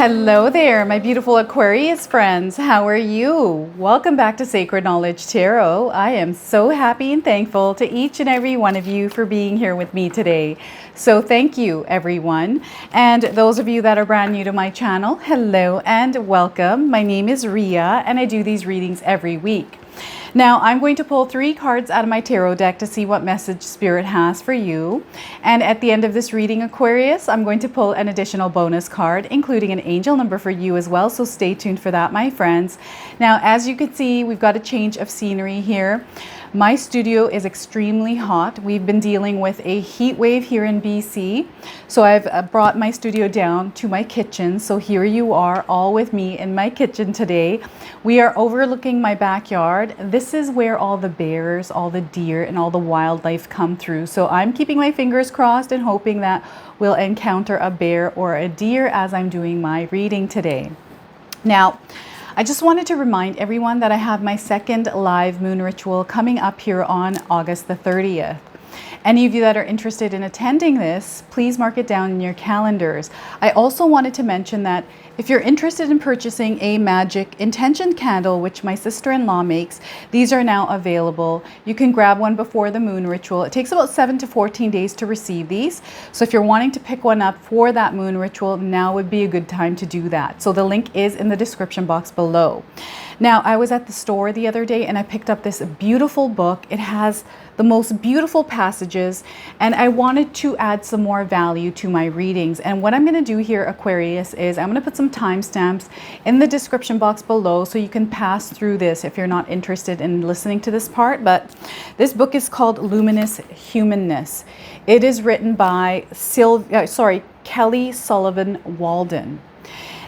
Hello there, my beautiful Aquarius friends. How are you? Welcome back to Sacred Knowledge Tarot. I am so happy and thankful to each and every one of you for being here with me today. So thank you, everyone. And those of you that are brand new to my channel, hello and welcome. My name is Ria and I do these readings every week. Now, I'm going to pull 3 cards out of my tarot deck to see what message Spirit has for you. And at the end of this reading, Aquarius, I'm going to pull an additional bonus card, including an angel number for you as well. So stay tuned for that, my friends. Now, as you can see, we've got a change of scenery here. My studio is extremely hot. We've been dealing with a heat wave here in BC. So I've brought my studio down to my kitchen. So here you are all with me in my kitchen today. We are overlooking my backyard. This is where all the bears, all the deer, and all the wildlife come through. So I'm keeping my fingers crossed and hoping that we'll encounter a bear or a deer as I'm doing my reading today. Now, I just wanted to remind everyone that I have my second live moon ritual coming up here on August the 30th. Any of you that are interested in attending this, please mark it down in your calendars. I also wanted to mention that if you're interested in purchasing a magic intention candle, which my sister-in-law makes, these are now available. You can grab one before the moon ritual. It takes about 7 to 14 days to receive these. So if you're wanting to pick one up for that moon ritual, now would be a good time to do that. So the link is in the description box below. Now, I was at the store the other day and I picked up this beautiful book. It has the most beautiful passages and I wanted to add some more value to my readings. And what I'm going to do here, Aquarius, is I'm going to put some timestamps in the description box below so you can pass through this if you're not interested in listening to this part. But this book is called Luminous Humanness. It is written by Kelly Sullivan Walden.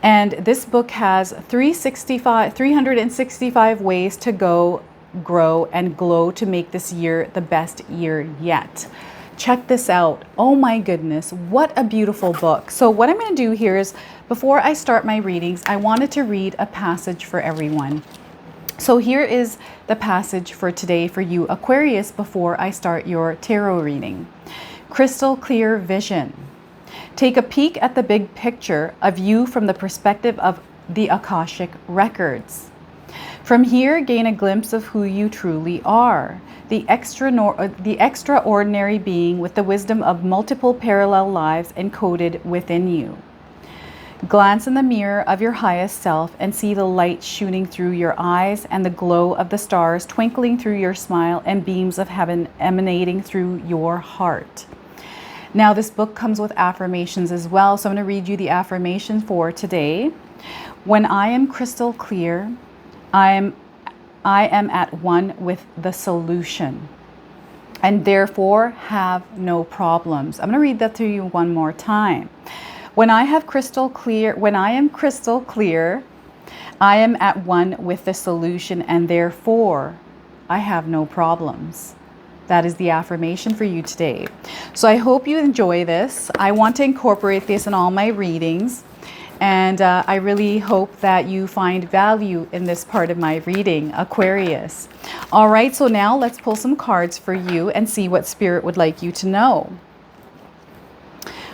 And this book has 365 ways to go, grow, and glow to make this year the best year yet. Check this out. Oh my goodness, what a beautiful book. So what I'm going to do here is, before I start my readings, I wanted to read a passage for everyone. So here is the passage for today for you, Aquarius, before I start your tarot reading. Crystal clear vision. Take a peek at the big picture of you from the perspective of the Akashic records. From here, gain a glimpse of who you truly are, the extraordinary being with the wisdom of multiple parallel lives encoded within you. Glance in the mirror of your highest self and see the light shooting through your eyes and the glow of the stars twinkling through your smile and beams of heaven emanating through your heart. Now, this book comes with affirmations as well, so I'm going to read you the affirmation for today. When I am crystal clear, I am at one with the solution and therefore have no problems. I'm going to read that to you one more time. When I am crystal clear, I am at one with the solution and therefore I have no problems. That is the affirmation for you today. So I hope you enjoy this. I want to incorporate this in all my readings. And I really hope that you find value in this part of my reading, Aquarius. All right, so now let's pull some cards for you and see what Spirit would like you to know.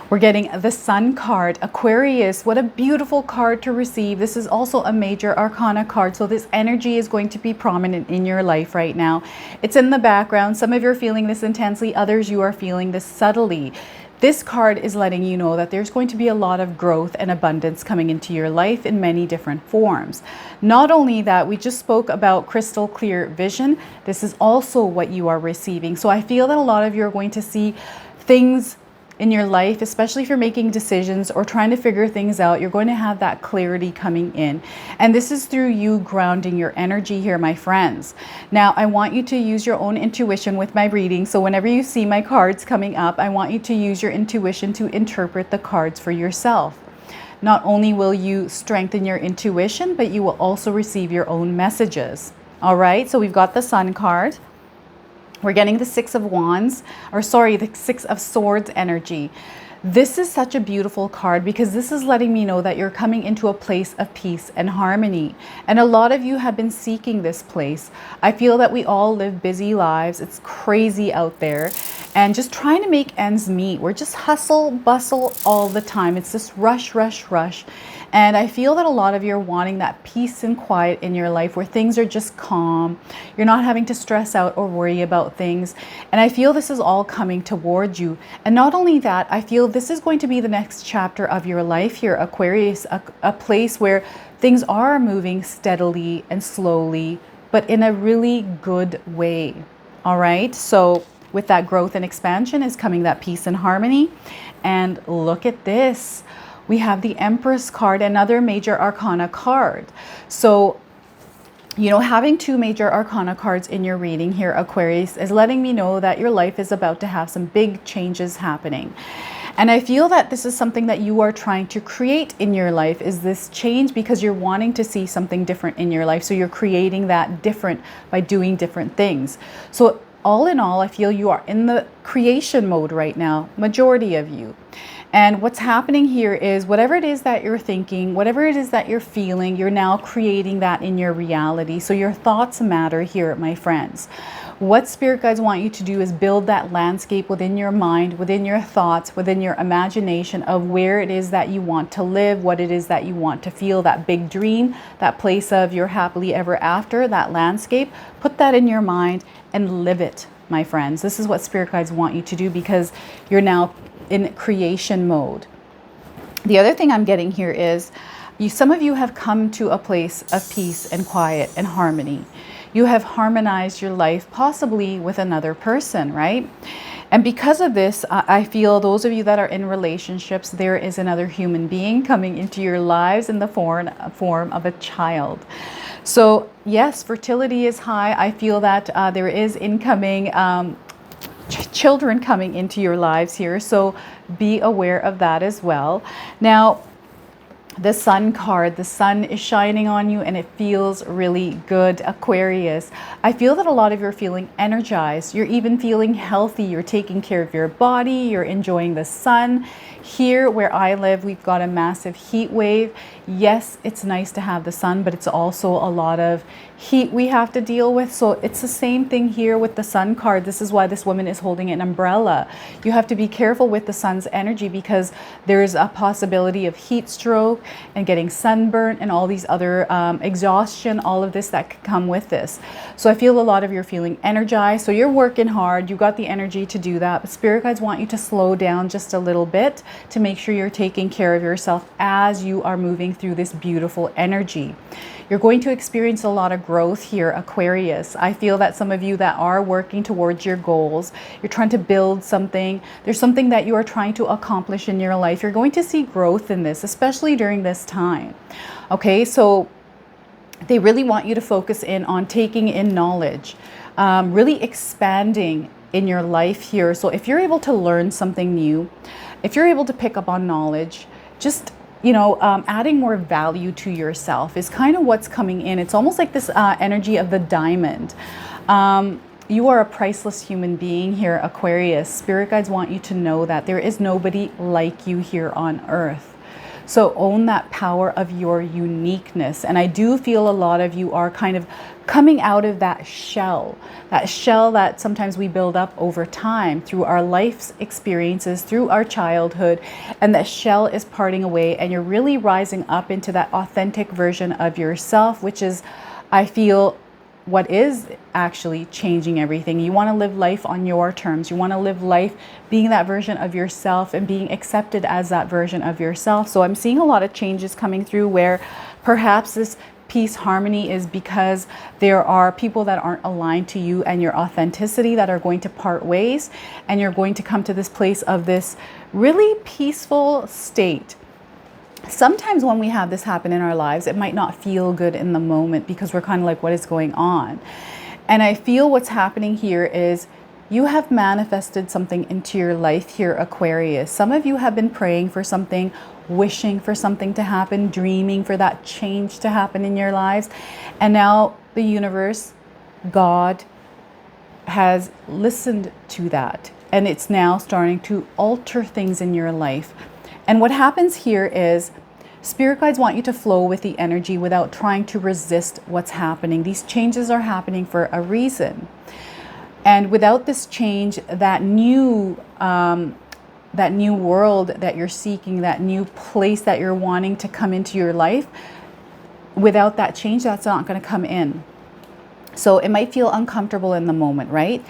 We're getting the Sun card. Aquarius, what a beautiful card to receive. This is also a major arcana card, so this energy is going to be prominent in your life right now. It's in the background. Some of you are feeling this intensely, others you are feeling this subtly. This card is letting you know that there's going to be a lot of growth and abundance coming into your life in many different forms. Not only that, we just spoke about crystal clear vision. This is also what you are receiving. So I feel that a lot of you are going to see things in your life, especially if you're making decisions or trying to figure things out. You're going to have that clarity coming in. And this is through you grounding your energy here, my friends. Now, I want you to use your own intuition with my reading. So whenever you see my cards coming up, I want you to use your intuition to interpret the cards for yourself. Not only will you strengthen your intuition, but you will also receive your own messages. All right, so we've got the Sun card. We're getting the the Six of Swords energy. This is such a beautiful card because this is letting me know that you're coming into a place of peace and harmony. And a lot of you have been seeking this place. I feel that we all live busy lives. It's crazy out there. And just trying to make ends meet. We're just hustle, bustle all the time. It's this rush, rush, rush. And I feel that a lot of you are wanting that peace and quiet in your life where things are just calm. You're not having to stress out or worry about things. And I feel this is all coming towards you. And not only that, I feel this is going to be the next chapter of your life here, Aquarius, a place where things are moving steadily and slowly, but in a really good way. All right. So with that growth and expansion is coming that peace and harmony. And look at this. We have the Empress card, another major arcana card. So, you know, having two major arcana cards in your reading here, Aquarius, is letting me know that your life is about to have some big changes happening. And I feel that this is something that you are trying to create in your life, is this change because you're wanting to see something different in your life. So you're creating that different by doing different things. So all in all, I feel you are in the creation mode right now, majority of you. And what's happening here is whatever it is that you're thinking, whatever it is that you're feeling, you're now creating that in your reality. So your thoughts matter here, my friends. What spirit guides want you to do is build that landscape within your mind, within your thoughts, within your imagination of where it is that you want to live, what it is that you want to feel, that big dream, that place of your happily ever after, that landscape. Put that in your mind and live it, my friends. This is what spirit guides want you to do because you're now in creation mode. The other thing I'm getting here is some of you have come to a place of peace and quiet and harmony. You have harmonized your life possibly with another person, right? And because of this, I feel those of you that are in relationships, there is another human being coming into your lives in the form of a child. So yes, fertility is high. I feel that there is incoming children coming into your lives here. So be aware of that as well. Now, the sun card, the sun is shining on you and it feels really good, Aquarius. I feel that a lot of you are feeling energized. You're even feeling healthy. You're taking care of your body. You're enjoying the sun. Here where I live, we've got a massive heat wave. Yes, it's nice to have the sun, but it's also a lot of heat we have to deal with. So it's the same thing here with the sun card. This is why this woman is holding an umbrella. You have to be careful with the sun's energy because there's a possibility of heat stroke and getting sunburnt and all these other exhaustion, all of this that could come with this. So I feel a lot of you are feeling energized. So you're working hard. You got the energy to do that. But spirit guides want you to slow down just a little bit to make sure you're taking care of yourself as you are moving through this beautiful energy. You're going to experience a lot of growth here, Aquarius. I feel that some of you that are working towards your goals, you're trying to build something, there's something that you are trying to accomplish in your life. You're going to see growth in this, especially during this time. Okay, so they really want you to focus in on taking in knowledge, really expanding in your life here. So if you're able to learn something new, if you're able to pick up on knowledge, just adding more value to yourself is kind of what's coming in. It's almost like this energy of the diamond. You are a priceless human being here, Aquarius. Spirit guides want you to know that there is nobody like you here on earth. So own that power of your uniqueness. And I do feel a lot of you are kind of coming out of that shell that sometimes we build up over time through our life's experiences, through our childhood, and that shell is parting away and you're really rising up into that authentic version of yourself, which is, I feel, what is actually changing everything. You want to live life on your terms. You want to live life being that version of yourself and being accepted as that version of yourself. So I'm seeing a lot of changes coming through where perhaps this peace, harmony is because there are people that aren't aligned to you and your authenticity that are going to part ways, and you're going to come to this place of this really peaceful state. Sometimes when we have this happen in our lives, it might not feel good in the moment because we're kind of like, what is going on? And I feel what's happening here is you have manifested something into your life here, Aquarius. Some of you have been praying for something, wishing for something to happen, dreaming for that change to happen in your lives. And now the universe, God, has listened to that. and it's now starting to alter things in your life. And what happens here is spirit guides want you to flow with the energy without trying to resist what's happening. These changes are happening for a reason. And without this change, that new world that you're seeking, that new place that you're wanting to come into your life, without that change, that's not going to come in. So it might feel uncomfortable in the moment, right?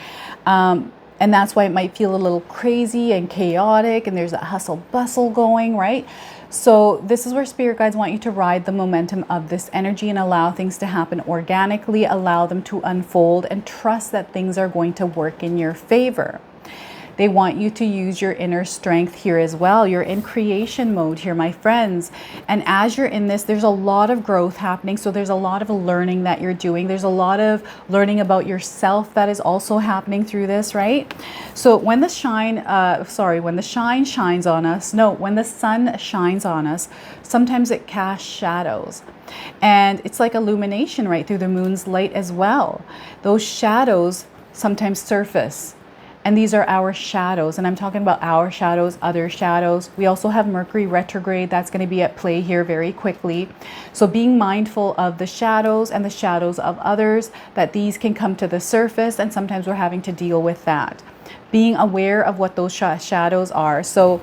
And that's why it might feel a little crazy and chaotic, and there's a hustle bustle going, right? So this is where spirit guides want you to ride the momentum of this energy and allow things to happen organically, allow them to unfold, and trust that things are going to work in your favor. They want you to use your inner strength here as well. You're in creation mode here, my friends. And as you're in this, there's a lot of growth happening. So there's a lot of learning that you're doing. There's a lot of learning about yourself that is also happening through this, right? So when the when the sun shines on us, sometimes it casts shadows. And it's like illumination right through the moon's light as well. Those shadows sometimes surface. And these are our shadows. And I'm talking about our shadows, other shadows. We also have Mercury retrograde. That's going to be at play here very quickly. So being mindful of the shadows and the shadows of others, that these can come to the surface. And sometimes we're having to deal with that. Being aware of what those shadows are. So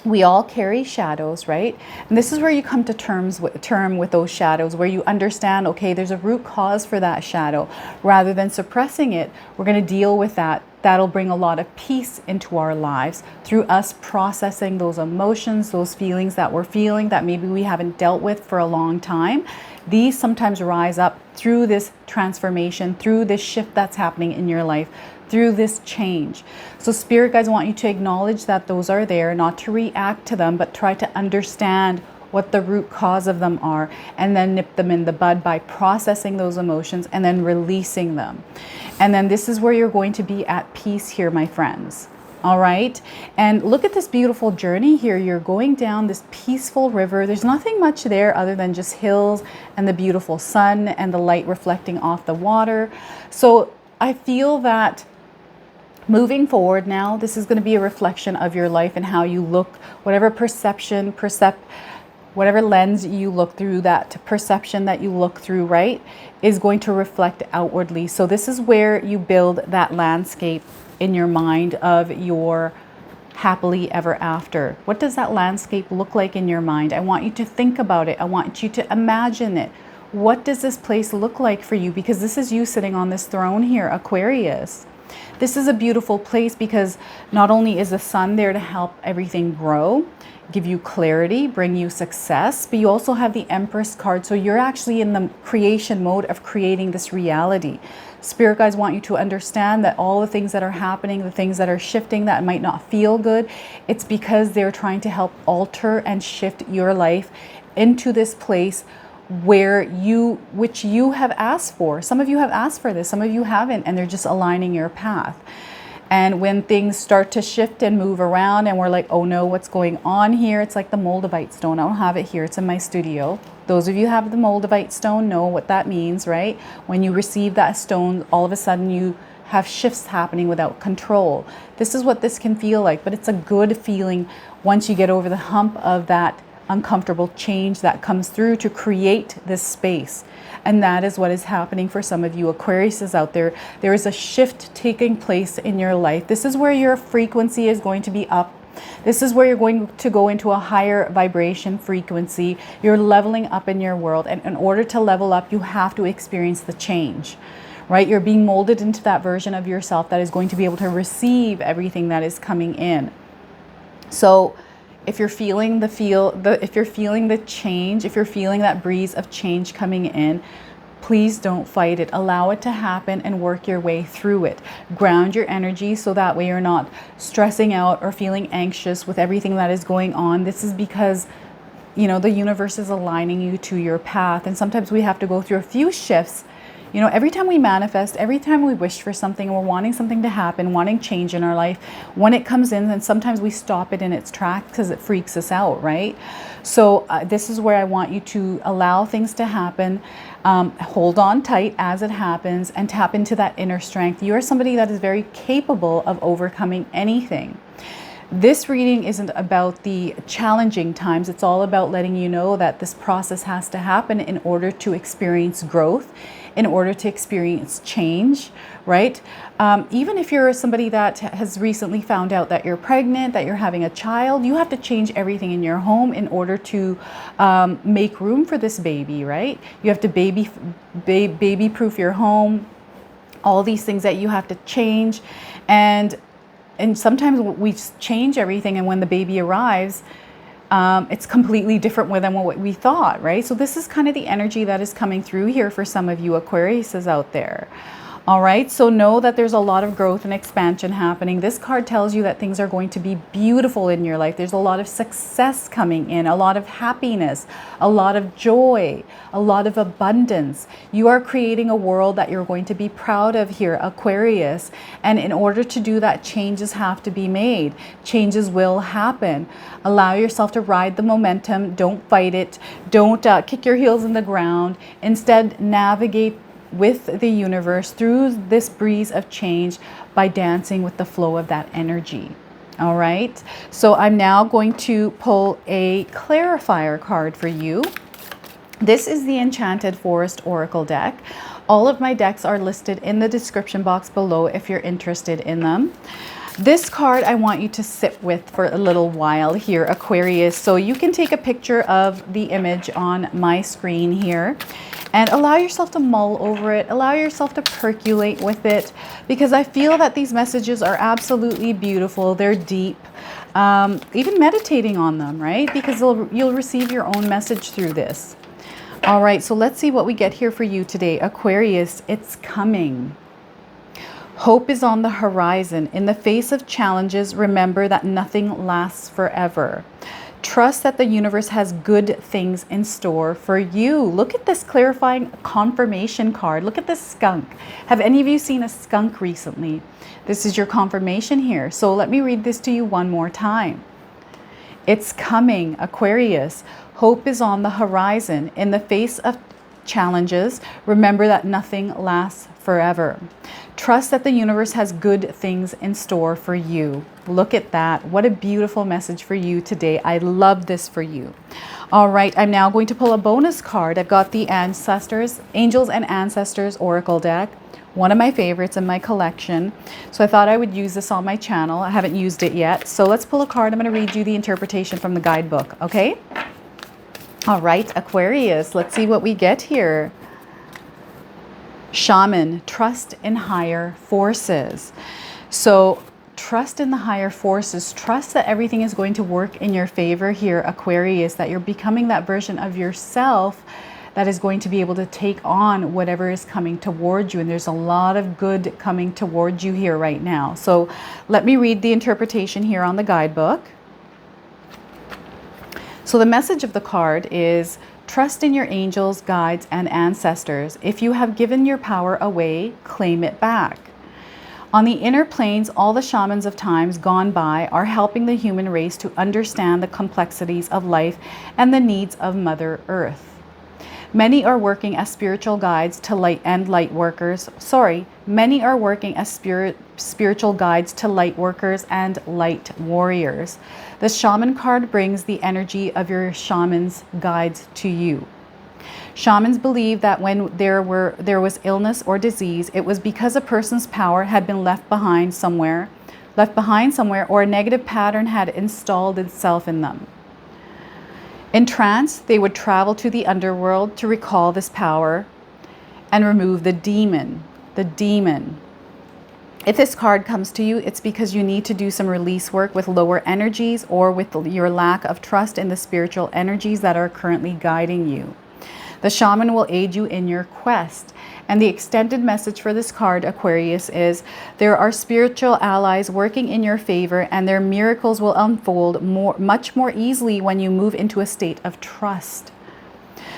we all carry shadows, right? And this is where you come to term with those shadows, where you understand, okay, there's a root cause for that shadow. Rather than suppressing it, we're going to deal with that. That'll bring a lot of peace into our lives through us processing those emotions, those feelings that we're feeling that maybe we haven't dealt with for a long time. These sometimes rise up through this transformation, through this shift that's happening in your life, through this change. So spirit guides want you to acknowledge that those are there, not to react to them, but try to understand what the root cause of them are, and then nip them in the bud by processing those emotions and then releasing them. And then this is where you're going to be at peace here, my friends. All right. And look at this beautiful journey here. You're going down this peaceful river. There's nothing much there other than just hills and the beautiful sun and the light reflecting off the water. So I feel that moving forward now, this is going to be a reflection of your life and how you look, whatever whatever lens you look through, that perception that you look through, right, is going to reflect outwardly. So this is where you build that landscape in your mind of your happily ever after. What does that landscape look like in your mind? I want you to think about it. I want you to imagine it. What does this place look like for you? Because this is you sitting on this throne here, Aquarius. This is a beautiful place because not only is the sun there to help everything grow, give you clarity, bring you success, but you also have the Empress card. So you're actually in the creation mode of creating this reality. Spirit guides want you to understand that all the things that are happening, the things that are shifting that might not feel good, it's because they're trying to help alter and shift your life into this place which you have asked for. Some of you have asked for this, some of you haven't, and they're just aligning your path. And when things start to shift and move around and we're like, oh no, what's going on here? It's like the Moldavite stone. I don't have it here. It's in my studio. Those of you who have the Moldavite stone know what that means, right? When you receive that stone, all of a sudden you have shifts happening without control. This is what this can feel like, but it's a good feeling once you get over the hump of that uncomfortable change that comes through to create this space. And that is what is happening for some of you Aquariuses out there. There is a shift taking place in your life. This is where your frequency is going to be up. This is where you're going to go into a higher vibration frequency. You're leveling up in your world. And in order to level up, you have to experience the change, right? You're being molded into that version of yourself that is going to be able to receive everything that is coming in. So if you're feeling if you're feeling the change, if you're feeling that breeze of change coming in, please don't fight it. Allow it to happen and work your way through it. Ground your energy so that way you're not stressing out or feeling anxious with everything that is going on. This is because, you know, the universe is aligning you to your path. And sometimes we have to go through a few shifts You know, every time we manifest, every time we wish for something, we're wanting something to happen, wanting change in our life, when it comes in, then sometimes we stop it in its tracks because it freaks us out, right? So this is where I want you to allow things to happen. Hold on tight as it happens and tap into that inner strength. You are somebody that is very capable of overcoming anything. This reading isn't about the challenging times. It's all about letting you know that this process has to happen in order to experience growth, in order to experience change, right? Even if you're somebody that has recently found out that you're pregnant, that you're having a child, you have to change everything in your home in order to make room for this baby, right? You have to baby-proof your home, all these things that you have to change. And sometimes we change everything, and when the baby arrives, it's completely different than what we thought, right? So this is kind of the energy that is coming through here for some of you Aquariuses out there. All right, so know that there's a lot of growth and expansion happening. This card tells you that things are going to be beautiful in your life. There's a lot of success coming in, a lot of happiness, a lot of joy, a lot of abundance. You are creating a world that you're going to be proud of here, Aquarius. And in order to do that, changes have to be made. Changes will happen. Allow yourself to ride the momentum. Don't fight it. Don't kick your heels in the ground. Instead, navigate with the universe through this breeze of change by dancing with the flow of that energy. All right, so I'm now going to pull a clarifier card for you. This is the Enchanted Forest Oracle deck. All of my decks are listed in the description box below if you're interested in them. This card I want you to sit with for a little while here, Aquarius. So you can take a picture of the image on my screen here and allow yourself to mull over it, allow yourself to percolate with it, because I feel that these messages are absolutely beautiful. They're deep. Even meditating on them, right? Because you'll receive your own message through this. All right, so let's see what we get here for you today. Aquarius, it's coming. Hope is on the horizon. In the face of challenges, remember that nothing lasts forever. Trust that the universe has good things in store for you. Look at this clarifying confirmation card. Look at this skunk. Have any of you seen a skunk recently? This is your confirmation here. So let me read this to you one more time. It's coming, Aquarius. Hope is on the horizon. In the face of challenges, remember that nothing lasts forever. Trust that the universe has good things in store for you. Look at that. What a beautiful message for you today. I love this for you. All right, I'm now going to pull a bonus card. I've got the Angels and Ancestors Oracle deck, one of my favorites in my collection. So I thought I would use this on my channel. I haven't used it yet. So let's pull a card. I'm going to read you the interpretation from the guidebook, okay? All right, Aquarius, let's see what we get here. Shaman, trust in higher forces. So trust in the higher forces. Trust that everything is going to work in your favor here, Aquarius, that you're becoming that version of yourself that is going to be able to take on whatever is coming towards you. And there's a lot of good coming towards you here right now. So let me read the interpretation here on the guidebook. So the message of the card is, trust in your angels, guides, and ancestors. If you have given your power away, claim it back. On the inner planes, all the shamans of times gone by are helping the human race to understand the complexities of life and the needs of Mother Earth. Many are working as spiritual guides to light workers. Many are working as spiritual guides to light workers and light warriors. The shaman card brings the energy of your shaman's guides to you. Shamans believe that when there was illness or disease, it was because a person's power had been left behind somewhere, or a negative pattern had installed itself in them. In trance, they would travel to the underworld to recall this power and remove the demon. If this card comes to you, it's because you need to do some release work with lower energies or with your lack of trust in the spiritual energies that are currently guiding you. The shaman will aid you in your quest. And the extended message for this card, Aquarius, is there are spiritual allies working in your favor, and their miracles will unfold much more easily when you move into a state of trust.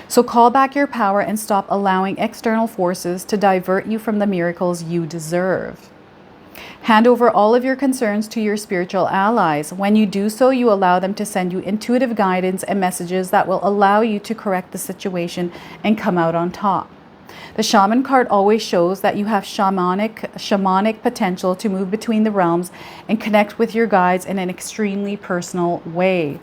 So call back your power and stop allowing external forces to divert you from the miracles you deserve. Hand over all of your concerns to your spiritual allies. When you do so, you allow them to send you intuitive guidance and messages that will allow you to correct the situation and come out on top. The shaman card always shows that you have shamanic potential to move between the realms and connect with your guides in an extremely personal way.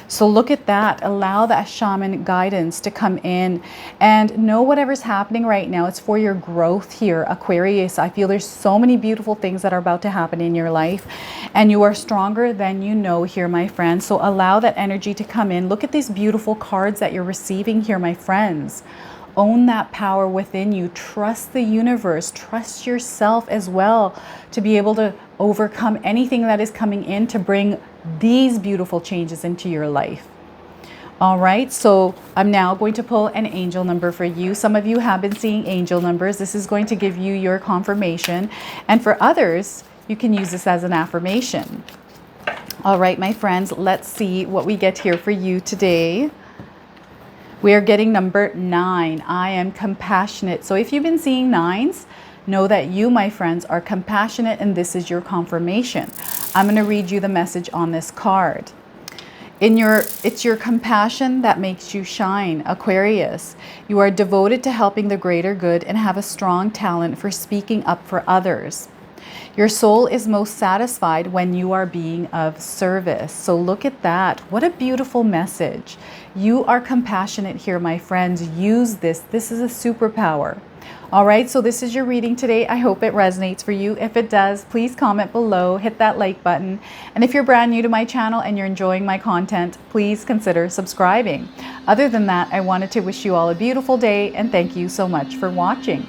So look at that. Allow that shaman guidance to come in and know whatever's happening right now. It's for your growth here, Aquarius. I feel there's so many beautiful things that are about to happen in your life, and you are stronger than you know here, my friends. So allow that energy to come in. Look at these beautiful cards that you're receiving here, my friends. Own that power within you. Trust the universe. Trust yourself as well to be able to overcome anything that is coming in to bring these beautiful changes into your life. All right, so I'm now going to pull an angel number for you. Some of you have been seeing angel numbers. This is going to give you your confirmation. And for others, you can use this as an affirmation. All right, my friends, let's see what we get here for you today. We are getting number 9. I am compassionate. So if you've been seeing 9s, know that you, my friends, are compassionate, and this is your confirmation. I'm going to read you the message on this card. It's your compassion that makes you shine, Aquarius. You are devoted to helping the greater good and have a strong talent for speaking up for others. Your soul is most satisfied when you are being of service. So look at that. What a beautiful message. You are compassionate here, my friends. Use this. This is a superpower. All right, so this is your reading today. I hope it resonates for you. If it does, please comment below, hit that like button. And if you're brand new to my channel and you're enjoying my content, please consider subscribing. Other than that, I wanted to wish you all a beautiful day and thank you so much for watching.